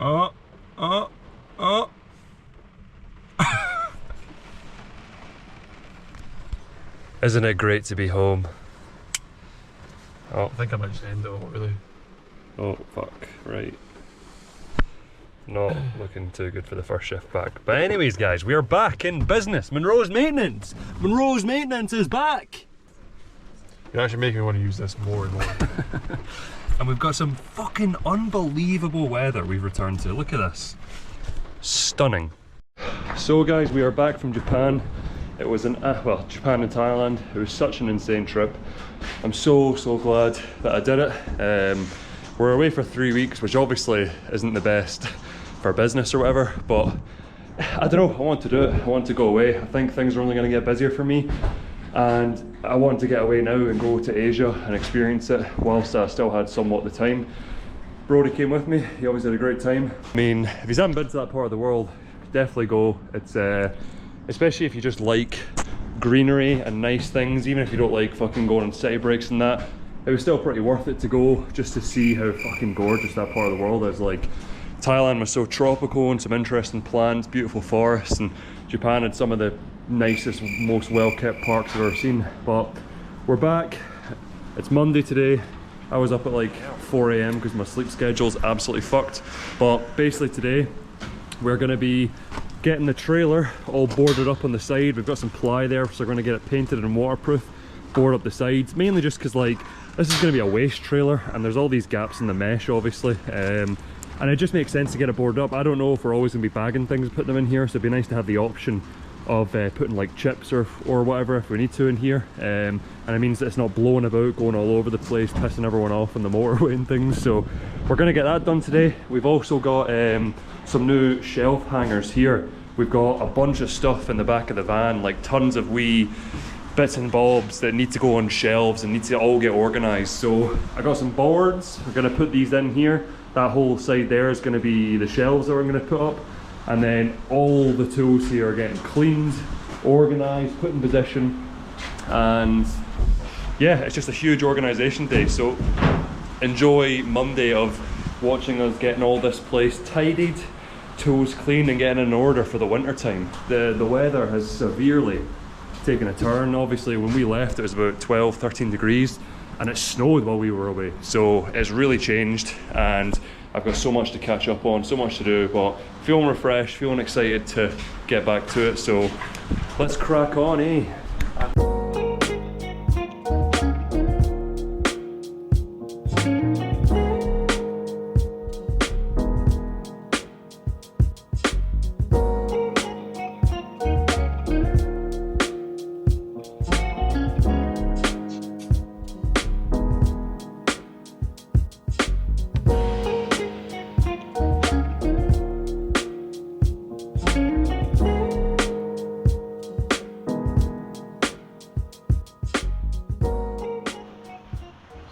Oh, oh, oh. Isn't it great to be home? Oh, I think I might just end it all, really. oh fuck, right. Not looking too good for the first shift back. But anyways guys, we are back in business. Munro's Maintenance! Munro's Maintenance is back! You're actually making me want to use this more and more. And we've got some fucking unbelievable weather we've returned to. Look at this. Stunning. So guys, we are back from Japan. It was well, Japan and Thailand. It was such an insane trip. I'm so glad that I did it. We're away for 3 weeks, which obviously isn't the best for business or whatever, but I don't know, I want to do it. I want to go away. I think things are only going to get busier for me, and I want to get away now and go to Asia and experience it whilst I still had somewhat the time. Brody came with me. He always had a great time. I mean, if you haven't been to that part of the world, definitely go. It's especially if you just like greenery and nice things, even if you don't like fucking going on city breaks and that, it was still pretty worth it to go just to see how fucking gorgeous that part of the world is. Like, Thailand was so tropical and some interesting plants, beautiful forests, and Japan had some of the nicest, most well-kept parks I've ever seen. But we're back. It's Monday today. I was up at like 4 AM because my sleep schedule's absolutely fucked. But basically today we're going to be getting the trailer all boarded up on the side. We've got some ply there, so we're going to get it painted and waterproof, board up the sides, mainly just because like this is going to be a waste trailer and there's all these gaps in the mesh obviously, and it just makes sense to get it boarded up. I don't know if we're always going to be bagging things and putting them in here, so it'd be nice to have the option of putting like chips or whatever if we need to in here, and it means that it's not blowing about, going all over the place, pissing everyone off on the motorway and things. So we're going to get that done today. We've also got some new shelf hangers here. We've got a bunch of stuff in the back of the van, like tons of wee bits and bobs that need to go on shelves and need to all get organized. So I got some boards. We're going to put these in here. That whole side there is going to be the shelves that we're going to put up, and then all the tools here are getting cleaned, organized, put in position, and yeah, it's just a huge organization day. So enjoy Monday of watching us getting all this place tidied, tools clean, and getting in order for the winter time. The weather has severely taken a turn. Obviously when we left it was about 12-13 degrees and it snowed while we were away, so it's really changed and I've got so much to catch up on, so much to do, but feeling refreshed, feeling excited to get back to it. So let's crack on, eh?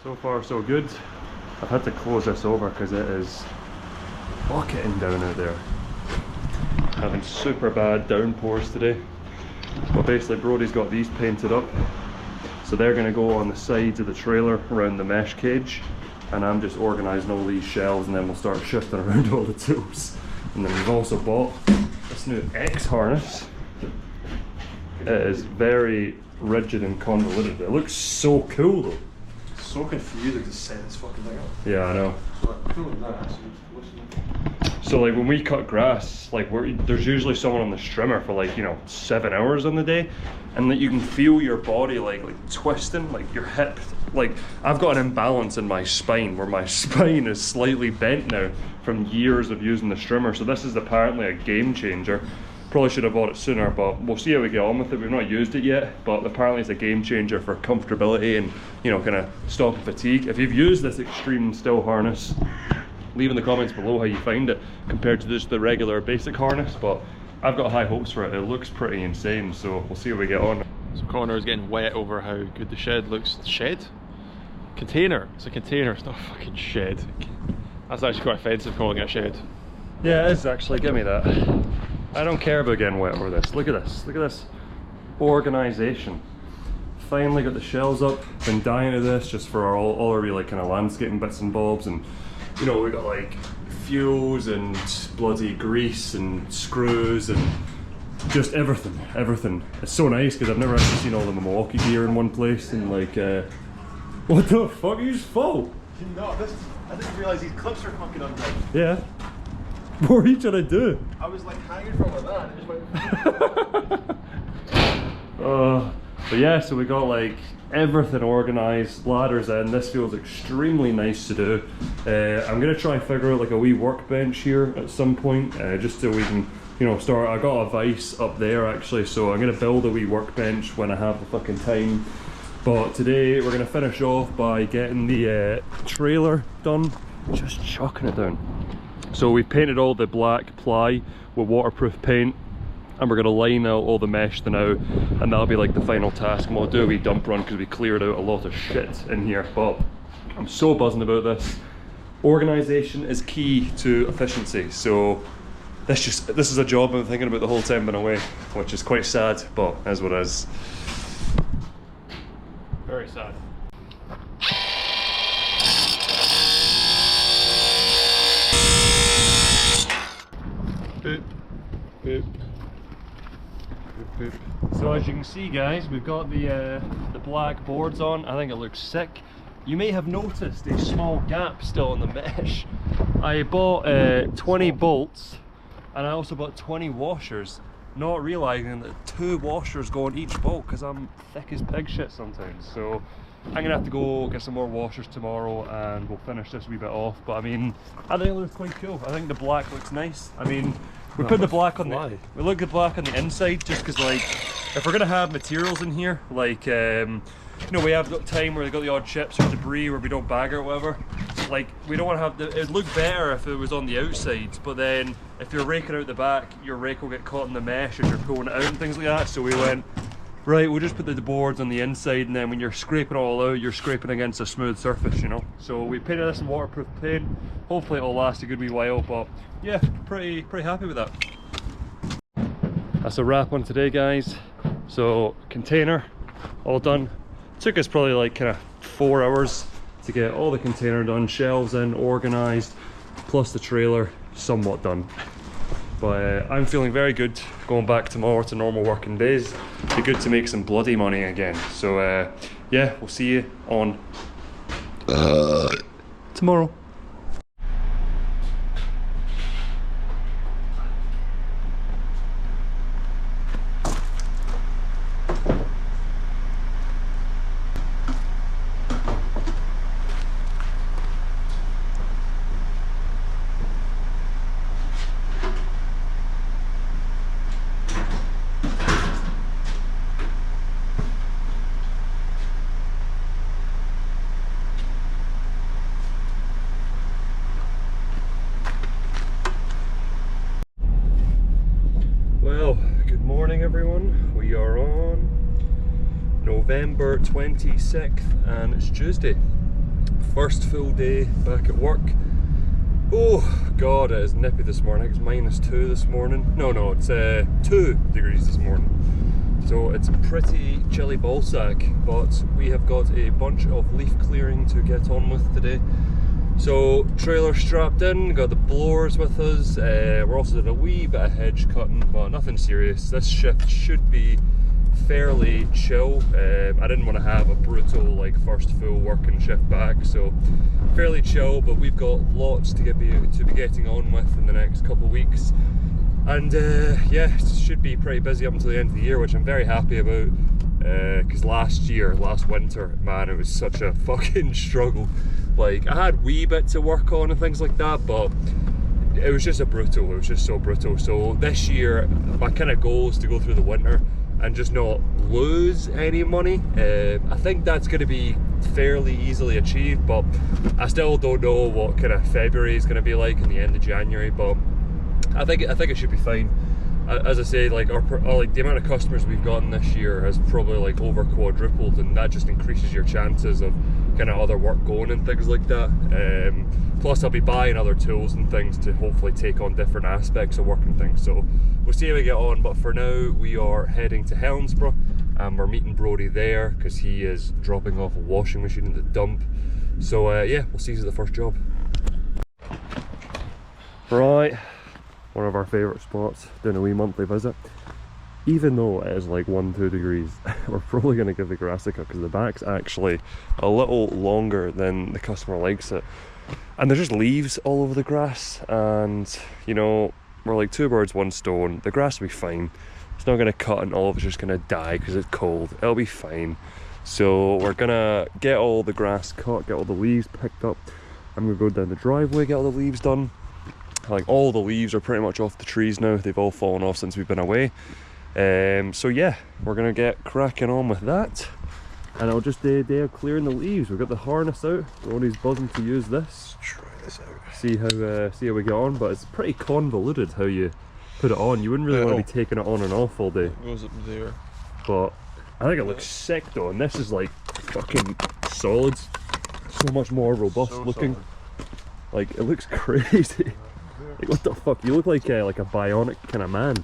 So far so good. I've had to close this over because it is bucketing down out there. Having super bad downpours today. But basically Brody's got these painted up, so they're going to go on the sides of the trailer around the mesh cage, and I'm just organising all these shelves, and then we'll start shifting around all the tools. And then we've also bought this new X harness. It is very rigid and convoluted. It looks so cool though. So confusing to set this fucking thing up. Yeah, I know. So like when we cut grass, like there's usually someone on the strimmer for like, you know, 7 hours on the day, and like you can feel your body like twisting, like your hip. Like I've got an imbalance in my spine where my spine is slightly bent now from years of using the strimmer. So this is apparently a game changer. Probably should have bought it sooner, but we'll see how we get on with it. We've not used it yet, but apparently it's a game changer for comfortability and, you know, kind of stopping fatigue. If you've used this extreme still harness, leave in the comments below how you find it compared to just the regular basic harness, but I've got high hopes for it. It looks pretty insane, so we'll see how we get on. So Connor's getting wet over how good the shed looks. Shed? Container. It's a container, it's not a fucking shed. That's actually quite offensive calling it a shed. Yeah, it is actually, give me that. I don't care about getting wet over this. Look at this, look at this. Organisation. finally got the shelves up. Been dying to this just for all our like kind of landscaping bits and bobs, and you know, we got like fuels and bloody grease and screws and just everything. It's so nice because I've never actually seen all the Milwaukee gear in one place, and like, what the fuck, you just fall? No, I didn't realise these clips are fucking undone. Yeah. What were you trying to do? I was like hanging from like that, and it just went. But yeah, so we got like everything organised, ladders in. This feels extremely nice to do. I'm gonna try and figure out like a wee workbench here at some point, just so we can, you know, start. I got a vise up there actually, so I'm gonna build a wee workbench when I have the fucking time. But today we're gonna finish off by getting the trailer done, just chucking it down. So we painted all the black ply with waterproof paint, and we're going to line out all the mesh now, and that'll be like the final task. And we'll do a wee dump run because we cleared out a lot of shit in here. But I'm so buzzing about this. Organisation is key to efficiency, so this is a job I'm thinking about the whole time I've been away, which is quite sad, but is what it is. Very sad. Boop, boop, boop, boop. So as you can see, guys, we've got the black boards on. I think it looks sick. You may have noticed a small gap still in the mesh. I bought 20 bolts, and I also bought 20 washers, not realising that 2 washers go on each bolt because I'm thick as pig shit sometimes. So I'm gonna have to go get some more washers tomorrow, and we'll finish this wee bit off. But I mean, I think it looks quite cool. I think the black looks nice. I mean, we put the black on the, we look at black on the inside just because, like, if we're gonna have materials in here, like you know, we have got time where we got the odd chips or debris where we don't bag or whatever. Like, we don't want to have the, it'd look better if it was on the outsides, but then if you're raking out the back, your rake will get caught in the mesh as you're pulling it out and things like that. So we went, right, we'll just put the boards on the inside, and then when you're scraping it all out, you're scraping against a smooth surface, you know. So we painted this in waterproof paint. Hopefully it'll last a good wee while, but yeah, pretty happy with that. That's a wrap on today, guys. So container all done. Took us probably like kind of 4 hours to get all the container done, shelves in, organised, plus the trailer somewhat done. But I'm feeling very good going back tomorrow to normal working days. Be good to make some bloody money again. So yeah, we'll see you on tomorrow. Well, good morning everyone. We are on November 26th and it's Tuesday. First full day back at work. Oh god, it is nippy this morning. It's -2 this morning. No, it's 2 degrees this morning. So it's pretty chilly ballsack, but we have got a bunch of leaf clearing to get on with today. So trailer strapped in, got the blowers with us, we're also doing a wee bit of hedge cutting, but nothing serious. This shift should be fairly chill. I didn't want to have a brutal like first full working shift back, so fairly chill, but we've got lots to be getting on with in the next couple of weeks. And yeah, it should be pretty busy up until the end of the year, which I'm very happy about, because last winter, man, it was such a fucking struggle. Like, I had wee bit to work on and things like that, but it was just so brutal. So this year, my kind of goal is to go through the winter and just not lose any money. I think that's going to be fairly easily achieved, but I still don't know what kind of February is going to be like in the end of January, but I think it should be fine. As I say, like like the amount of customers we've gotten this year has probably like over quadrupled, and that just increases your chances of kind of other work going and things like that. Plus I'll be buying other tools and things to hopefully take on different aspects of work and things, so we'll see how we get on. But for now we are heading to Helensburgh, and we're meeting Brody there because he is dropping off a washing machine in the dump. So yeah, we'll see you at the first job. Right, one of our favourite spots, doing a wee monthly visit. Even though it is like 1-2 degrees, we're probably going to give the grass a cut because the back's actually a little longer than the customer likes it. And there's just leaves all over the grass, and you know, we're like 2 birds 1 stone. The grass will be fine. It's not going to cut and all of it's just going to die because it's cold. It'll be fine. So we're going to get all the grass cut, get all the leaves picked up. I'm going to go down the driveway, get all the leaves done. Like, all the leaves are pretty much off the trees now. They've all fallen off since we've been away. So yeah, we're going to get cracking on with that. And I'll just do clearing the leaves. We've got the harness out. Ronnie's buzzing to use this. Try this out. See how we get on, but it's pretty convoluted how you put it on. You wouldn't really want to be taking it on and off all day. It goes up there. But I think it looks sick though, and this is like fucking solid. So much more robust looking. Solid. Like, it looks crazy. Like, what the fuck? You look like a bionic kind of man.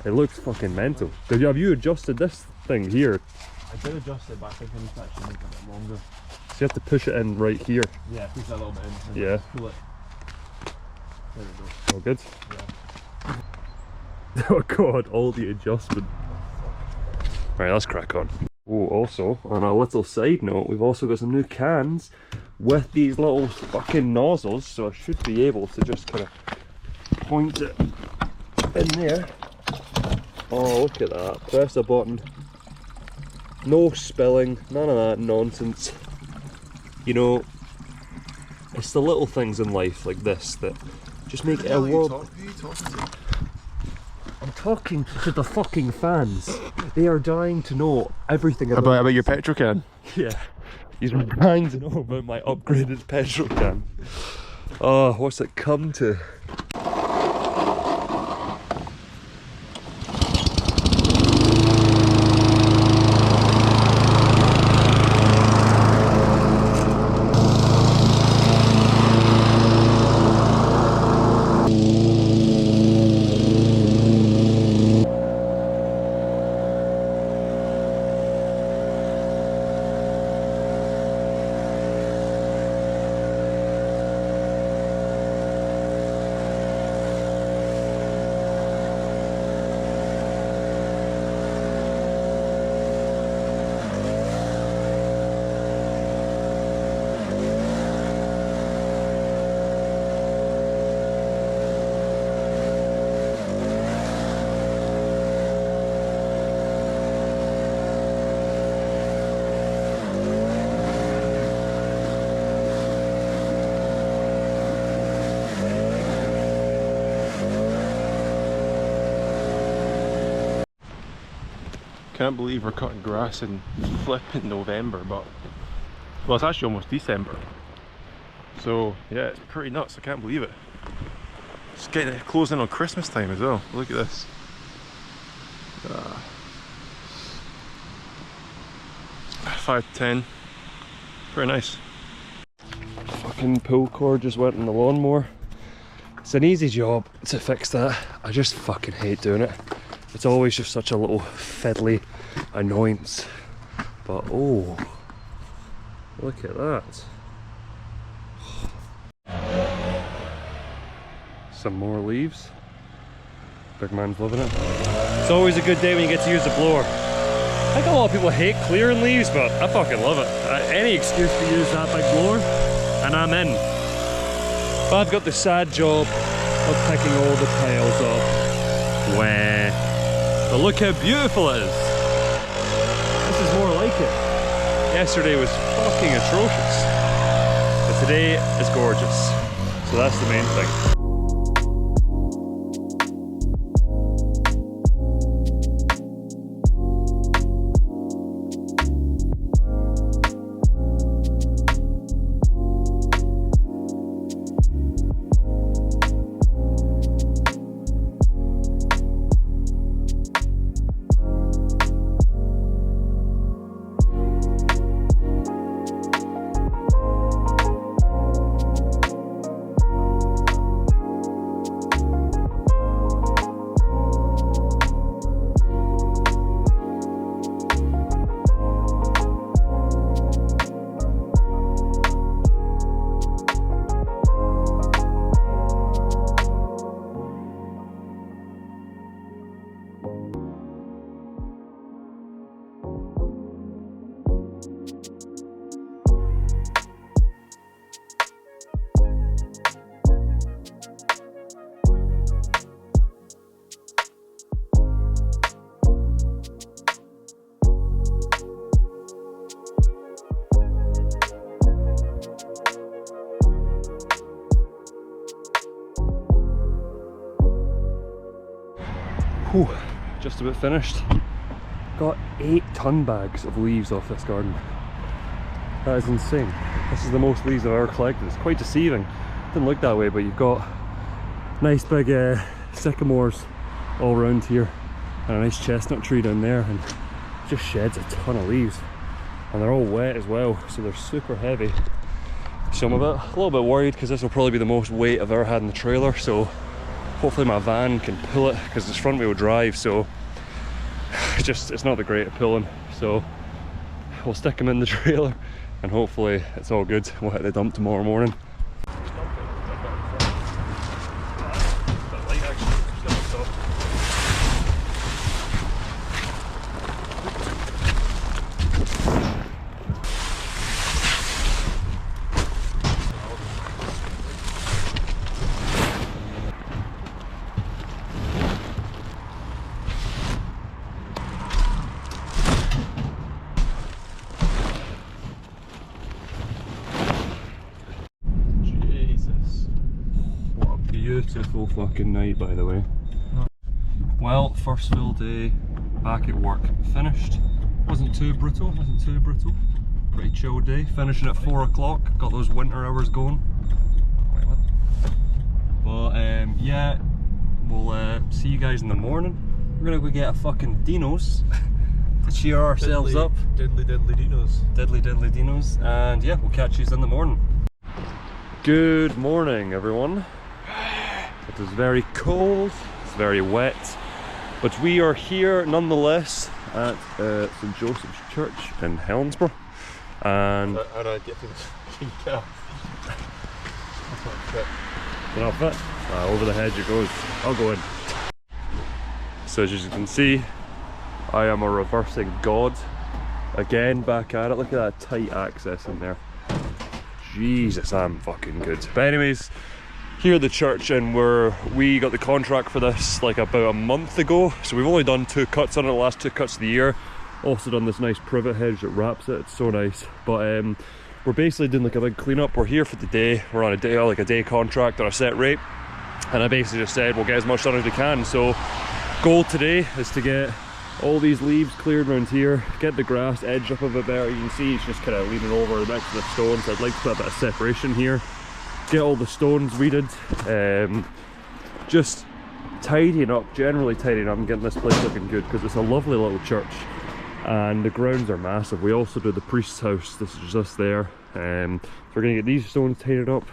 It looks fucking mental. Have you adjusted this thing here? I did adjust it, but I think I need to actually make it a bit longer. So you have to push it in right here. Yeah, push that a little bit in. And Yeah. pull it. There we go. All good? Yeah. Oh god, all the adjustment. Right, let's crack on. Oh, also, on a little side note, we've also got some new cans with these little fucking nozzles, so I should be able to just kind of point it in there. Oh, look at that. Press a button. No spilling, none of that nonsense. You know, it's the little things in life like this that just make it a world. Who are you talking to? I'm talking to the fucking fans. They are dying to know everything about your petrol can? Yeah. He's dying to know about my upgraded petrol can. Oh, what's it come to? Can't believe we're cutting grass in flipping November, but well, it's actually almost December. So yeah, it's pretty nuts. I can't believe it. It's getting closing on Christmas time as well. Look at this. 5 to 10. Pretty nice. Fucking pull cord just went in the lawnmower. It's an easy job to fix that. I just fucking hate doing it. It's always just such a little fiddly annoyance. But oh, look at that. Some more leaves. Big man's loving it. It's always a good day when you get to use the blower. I think a lot of people hate clearing leaves, but I fucking love it. Any excuse to use that big blower, and I'm in. But I've got the sad job of picking all the piles up. Wah. But look how beautiful it is. This is more like it. Yesterday was fucking atrocious. But today is gorgeous. So that's the main thing. Whew, just about finished. Got 8 ton bags of leaves off this garden. That is insane. This is the most leaves I've ever collected. It's quite deceiving. Didn't look that way, but you've got nice big sycamores all around here, and a nice chestnut tree down there, and it just sheds a ton of leaves. And they're all wet as well, so they're super heavy. So I'm a little bit worried because this will probably be the most weight I've ever had in the trailer, so hopefully my van can pull it because it's front wheel drive, so it's not the great at pulling. So we'll stick them in the trailer and hopefully it's all good. We'll hit the dump tomorrow morning. Beautiful fucking night, by the way. Well, first full day back at work finished. Wasn't too brutal. Pretty chill day. Finishing at 4 o'clock. Got those winter hours going. Wait, what? But yeah, we'll see you guys in the morning. We're gonna go get a fucking Dino's to cheer ourselves up. Diddly Dinos. Diddly Dinos. And yeah, we'll catch you in the morning. Good morning, everyone. It is very cold, it's very wet, but we are here nonetheless at St Joseph's Church in Helensburgh. And how do I get to the car? It's not fit. Over the hedge it goes. I'll go in. So as you can see, I am a reversing god. Again, back at it. Look at that tight access in there. Jesus, I'm fucking good. But anyways, here at the church, and we got the contract for this like about a month ago, so we've only done 2 cuts on it, the last 2 cuts of the year. Also done this nice privet hedge that wraps it. It's so nice. But we're basically doing like a big cleanup. We're here for the day. We're on a day contract on a set rate, and I basically just said we'll get as much done as we can. So goal today is to get all these leaves cleared around here, get the grass edged up a bit better. You can see it's just kind of leaning over next to the stone, so I'd like to put a bit of separation here. Get all the stones weeded, just tidying up, generally tidying up and getting this place looking good, because it's a lovely little church and the grounds are massive. We also do the priest's house. This is just there. So we're going to get these stones tidied up,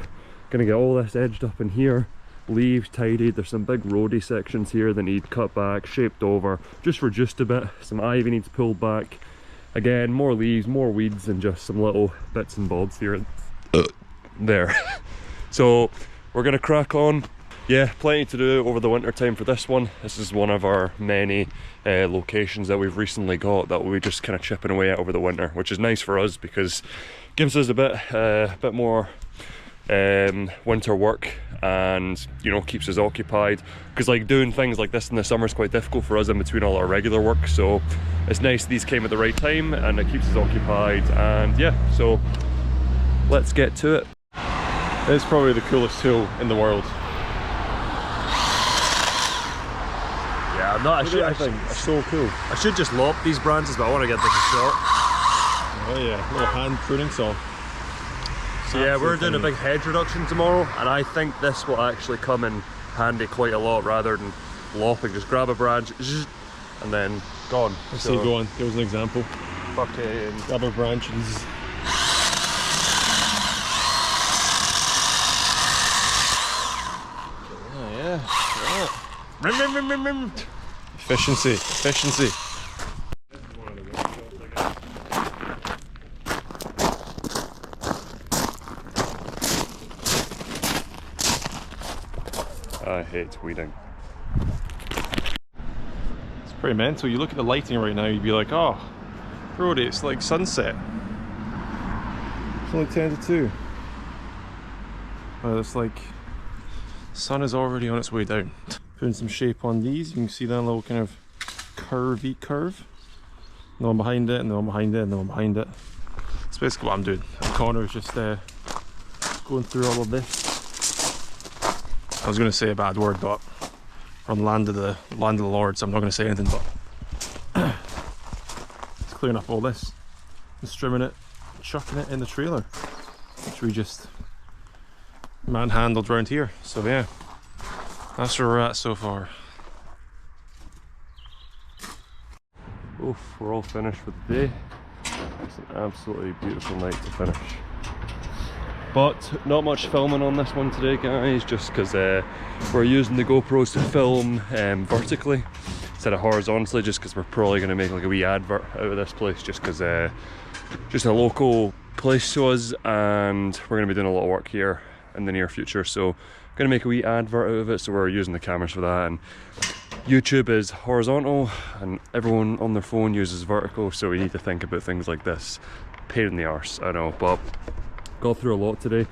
going to get all this edged up in here, leaves tidied. There's some big roady sections here that need cut back, shaped over, just reduced a bit. Some ivy needs pulled back. Again, more leaves, more weeds, and just some little bits and bobs here there. So we're gonna crack on. Yeah, plenty to do over the winter time for this one. This is one of our many locations that we've recently got that we'll be just kind of chipping away at over the winter, which is nice for us because it gives us a bit more winter work, and you know, keeps us occupied, because like doing things like this in the summer is quite difficult for us in between all our regular work. So it's nice these came at the right time and it keeps us occupied. And yeah, so let's get to it. It's probably the coolest tool in the world. Yeah, I think it's so cool. I should just lop these branches, but I want to get this short. Oh yeah, little hand pruning saw. So yeah, we're doing a big hedge reduction tomorrow, and I think this will actually come in handy quite a lot rather than lopping. Just grab a branch and then gone. Let's see, go on. Give us an example. Fucking grab a branch and efficiency. I hate weeding. It's pretty mental. You look at the lighting right now, you'd be like, oh, Brody, it's like sunset. It's only 10 to 2. Well, it's like sun is already on its way down. Putting some shape on these, you can see that little kind of curvy curve. And the one behind it, and the one behind it, and the one behind it. That's basically what I'm doing. Connor is just going through all of this. I was going to say a bad word, but on the land of the Lord, so I'm not going to say anything, but it's clearing up all this and strimming it, chucking it in the trailer, which we just manhandled round here. So yeah, that's where we're at so far. Oof, we're all finished for the day. It's an absolutely beautiful night to finish. But not much filming on this one today, guys, just because we're using the GoPros to film vertically instead of horizontally, just because we're probably going to make like a wee advert out of this place, just because just a local place to us, and we're going to be doing a lot of work here in the near future, so going to make a wee advert out of it, so we're using the cameras for that. And YouTube is horizontal and everyone on their phone uses vertical, so we need to think about things like this. Pain in the arse, I know, but got through a lot today.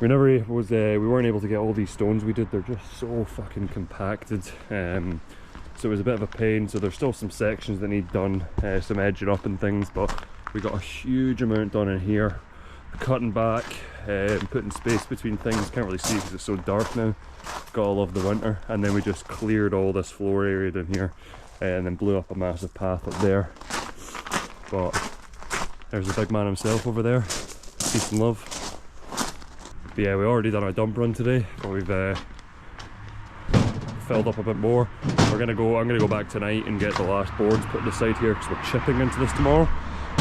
We weren't able to get all these stones we did. They're just so fucking compacted, so it was a bit of a pain. So there's still some sections that need done, some edging up and things, but we got a huge amount done in here, cutting back and putting space between things. Can't really see because it's so dark now. Gotta love the winter. And then we just cleared all this floor area down here and then blew up a massive path up there. But there's the big man himself over there. Peace and love. But yeah, we already done our dump run today, but we've filled up a bit more. I'm gonna go back tonight and get the last boards put aside here because we're chipping into this tomorrow.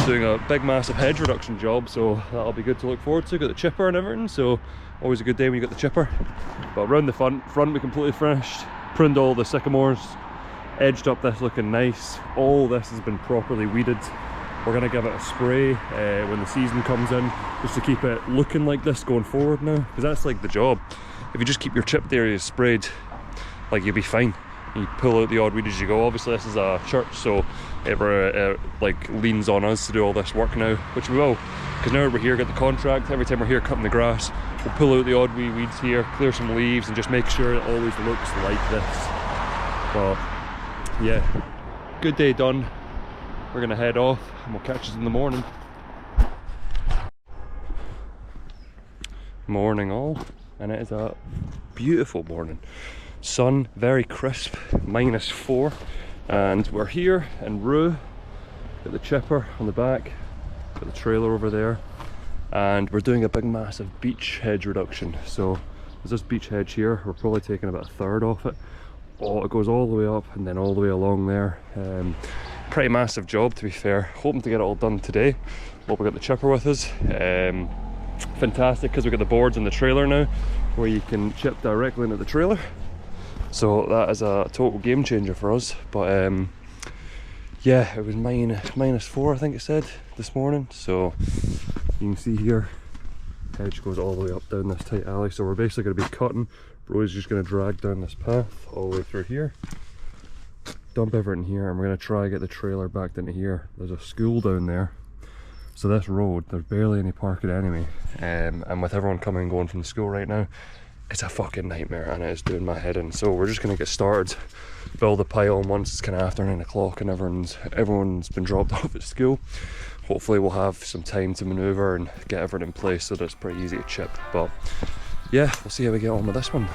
Doing a big massive hedge reduction job, so that'll be good to look forward to. Got the chipper and everything, so always a good day when you got the chipper. But around the front we completely finished, pruned all the sycamores, edged up this looking nice. All this has been properly weeded. We're going to give it a spray when the season comes in, just to keep it looking like this going forward now, because that's like the job. If you just keep your chipped areas sprayed, like, you'll be fine. You pull out the odd weed as you go. Obviously this is a church, so it like leans on us to do all this work now, which we will, because now we're here, get the contract. Every time we're here cutting the grass, we'll pull out the odd wee weeds here, clear some leaves, and just make sure it always looks like this. But yeah, good day done. We're gonna head off and we'll catch us in the morning. Morning all, and it is a beautiful morning. Sun, very crisp, -4, and we're here in Rue. Got the chipper on the back, got the trailer over there, and we're doing a big massive beech hedge reduction. So there's this beech hedge here, we're probably taking about 1/3 off it. Oh, it goes all the way up and then all the way along there. Pretty massive job, to be fair. Hoping to get it all done today. Hope we got the chipper with us. Fantastic, because we got the boards in the trailer now where you can chip directly into the trailer, so that is a total game changer for us. But yeah, it was -4 I think it said this morning. So you can see here, hedge goes all the way up down this tight alley, so we're basically going to be cutting. Bro's just going to drag down this path all the way through here, dump everything here, and we're going to try to get the trailer back into here. There's a school down there, so this road, there's barely any parking anyway, and with everyone coming and going from the school right now, it's a fucking nightmare, and it is doing my head in. So we're just going to get started, build a pile, and once it's kind of after 9 o'clock and everyone's been dropped off at school, hopefully we'll have some time to manoeuvre and get everything in place so that it's pretty easy to chip. But yeah, we'll see how we get on with this one.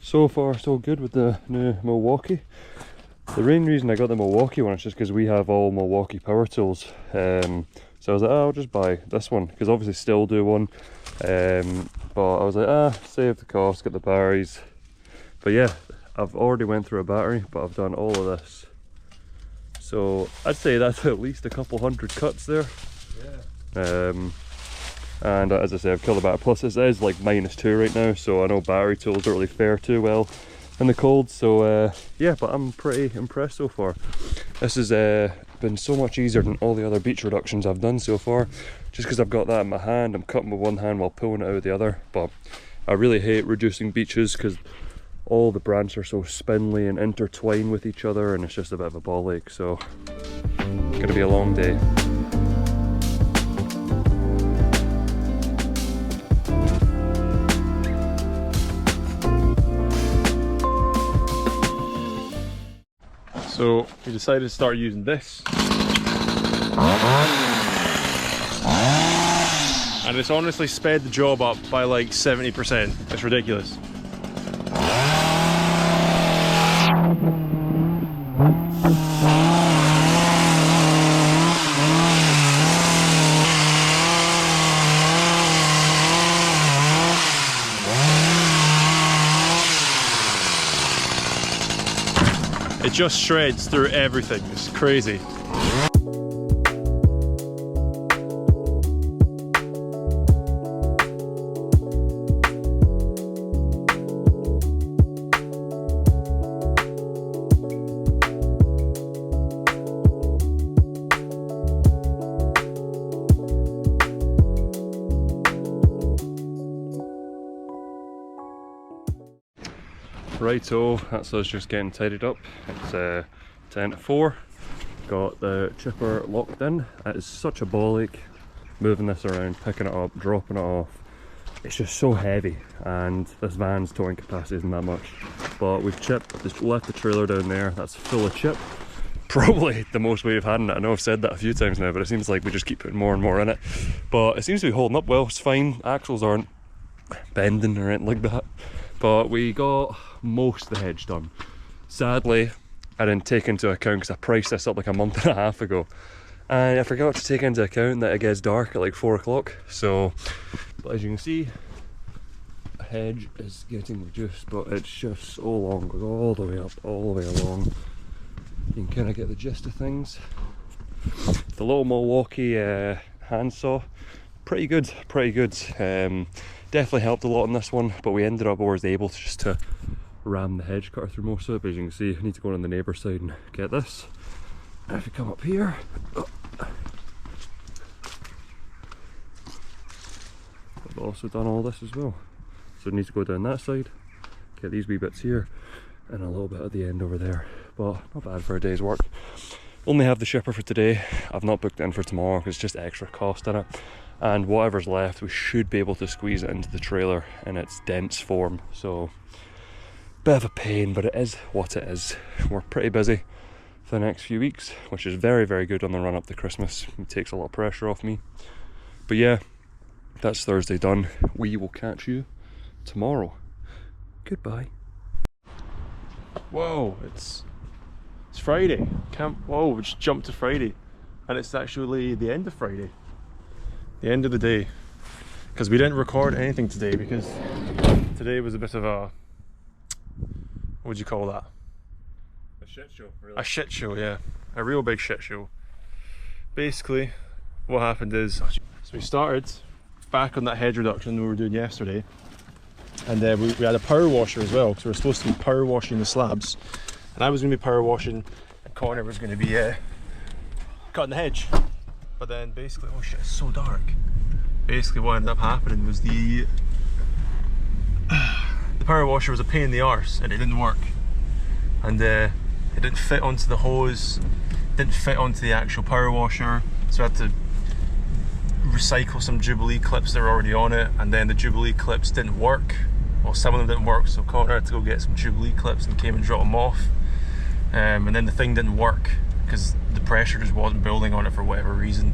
So far so good with the new Milwaukee. The main reason I got the Milwaukee one is just because we have all Milwaukee power tools. So I was like, oh, I'll just buy this one, because obviously still do one. But I was like, save the cost, get the batteries. But yeah, I've already went through a battery, but I've done all of this. So I'd say that's at least a couple hundred cuts there. Yeah. And as I say, I've killed a battery. Plus it is like -2 right now, so I know battery tools don't really fare too well in the cold. So yeah, but I'm pretty impressed so far. This has been so much easier than all the other beech reductions I've done so far, just because I've got that in my hand. I'm cutting with one hand while pulling it out with the other, but I really hate reducing beaches because all the branches are so spindly and intertwined with each other, and it's just a bit of a ball ache, so it's gonna be a long day. So we decided to start using this. And it's honestly sped the job up by like 70%. It's ridiculous. It just shreds through everything. It's crazy. Righto, that's us just getting tidied up. It's 10 to 4. Got the chipper locked in. It is such a ball ache moving this around, picking it up, dropping it off. It's just so heavy, and this van's towing capacity isn't that much. But we've left the trailer down there, that's full of chip. Probably the most we've had in it. I know I've said that a few times now, but it seems like we just keep putting more and more in it. But it seems to be holding up well, it's fine. Axles aren't bending or anything like that. But we got most of the hedge done. Sadly, I didn't take into account, because I priced this up like a month and a half ago, and I forgot to take into account that it gets dark at like 4 o'clock. So, but as you can see, the hedge is getting reduced, but it's just so long, goes all the way up, all the way along. You can kind of get the gist of things. The little Milwaukee handsaw, pretty good, pretty good. Definitely helped a lot on this one, but we ended up always able to just to ram the hedge cutter through most of it. But as you can see, I need to go on the neighbour's side and get this. And if you come up here, I've also done all this as well. So I need to go down that side, get these wee bits here, and a little bit at the end over there. But not bad for a day's work. Only have the shipper for today. I've not booked it in for tomorrow because it's just extra cost in it. And whatever's left, we should be able to squeeze it into the trailer in its dense form. So, bit of a pain, but it is what it is. We're pretty busy for the next few weeks, which is very, very good on the run up to Christmas. It takes a lot of pressure off me. But yeah, that's Thursday done. We will catch you tomorrow. Goodbye. Whoa, it's Friday. Whoa, we just jumped to Friday. And it's actually the end of Friday. The end of the day, because we didn't record anything today, because today was a bit of a, what would you call that? A shit show, really. A shit show, yeah. A real big shit show. Basically, what happened is, so we started back on that hedge reduction we were doing yesterday, and we had a power washer as well, because we were supposed to be power washing the slabs, and I was going to be power washing, and Connor was going to be cutting the hedge. But then basically, oh shit, it's so dark. Basically what ended up happening was the power washer was a pain in the arse, and it didn't work. And it didn't fit onto the hose, didn't fit onto the actual power washer, so I had to recycle some Jubilee clips that were already on it, and then the Jubilee clips didn't work. Well, some of them didn't work, so Connor had to go get some Jubilee clips and came and dropped them off. And then the thing didn't work, because the pressure just wasn't building on it for whatever reason.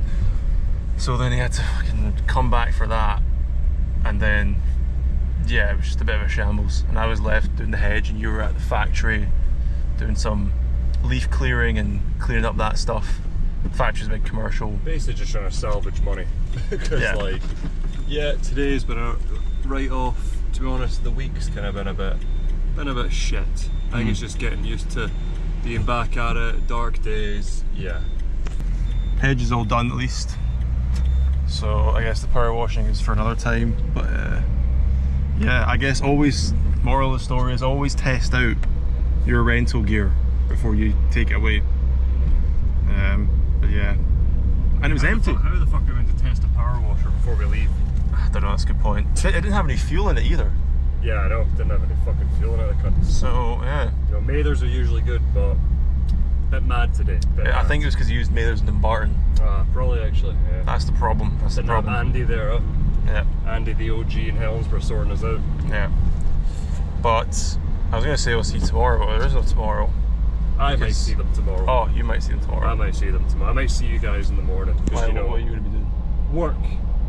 So then he had to fucking come back for that, and then yeah, it was just a bit of a shambles, and I was left doing the hedge, and you were at the factory doing some leaf clearing and clearing up that stuff. The factory's a big commercial. Basically just trying to salvage money. Because Yeah. like, yeah, today's been a write-off. To be honest, the week's kind of been a bit shit. I think it's just getting used to being back at it, dark days, yeah. Hedge is all done at least, so I guess the power washing is for another time. But yeah, I guess always, moral of the story is always test out your rental gear before you take it away. But yeah, and it was empty. How the fuck are we going to test a power washer before we leave? I don't know, that's a good point. It didn't have any fuel in it either. Yeah, I know. Didn't have any fucking fuel in it. So, yeah. You know, Mathers are usually good, but a bit mad today. I think it was because you used Mathers and Dumbarton. Probably actually. Yeah. That's the problem. That's Didn't the problem. have Andy there, huh? Yeah. Andy, the OG in Helensburgh, sorting us out. Yeah. But I was going to say we'll see tomorrow, but there is no tomorrow. I might see them tomorrow. Oh, you might see them tomorrow. I might see them tomorrow. I might see you guys in the morning. Why, You know, what are you going to be doing? work.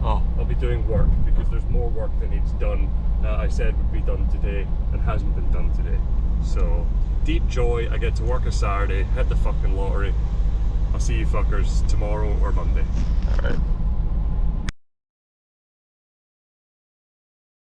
Oh. I'll be doing work because there's more work that needs done. I said would be done today and hasn't been done today. So, deep joy. I get to work a Saturday, hit the fucking lottery. I'll see you fuckers tomorrow or Monday.